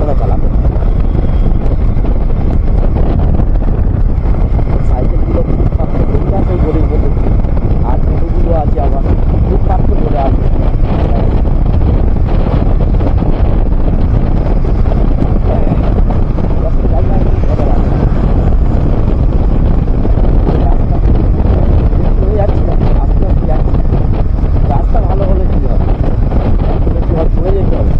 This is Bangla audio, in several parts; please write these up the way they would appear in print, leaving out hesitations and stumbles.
সাবধানে চালাবে। সাইকেলগুলো ফুটপাথে বেরিয়ে আসে গলির মধ্যে, আর টোটোগুলো আছে আবার ফুটপাথে চলে আসে। রাস্তা ভালো হলে কি হবে, বেশি হয় চলে যেতে হবে।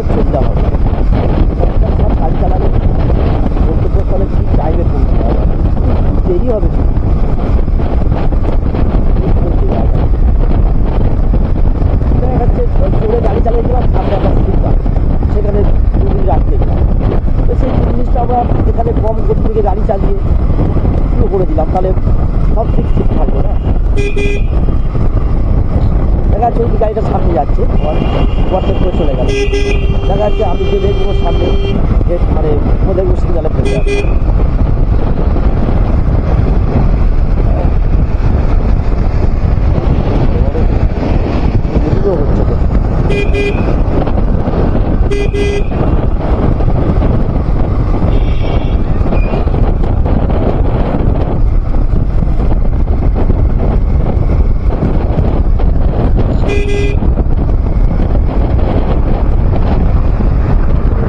সুবিধা হবে সব গাড়ি চালালে গন্তব্যস্থলে ঠিক টাইমে পৌঁছতে হবে, দেরি হবে চড়ে গাড়ি চালিয়ে গেলাম, সামনে একটা ফুটপাথ, সেখানে 2 মিনিট আটকে গেলাম। তো সেই জিনিসটা আমরা এখানে কম গতি থেকে গাড়ি চালিয়ে শুরু করে দিলাম, তাহলে সব দিক ঠিক থাকবে না। দেখা যাচ্ছে ওই গাড়িটা সামনে যাচ্ছে, ওয়ার্টের করে চলে গেল, দেখা যাচ্ছে আমি যে দেখবো সামনে মানে দেখবো সিগনালে ফেলে যাবে।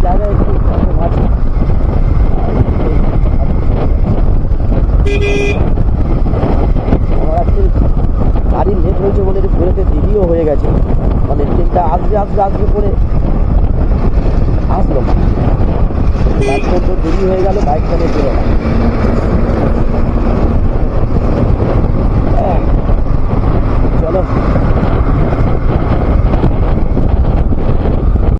জায়গায় একটু আছে আমার আজকে গাড়ি লেট হয়েছে বলে বেরোতে দেরিও হয়ে গেছে, মানে ট্রেনটা আসবে করে আসলো তার দেরি হয়ে গেল, বাইকটা নিয়ে বেরোলাম।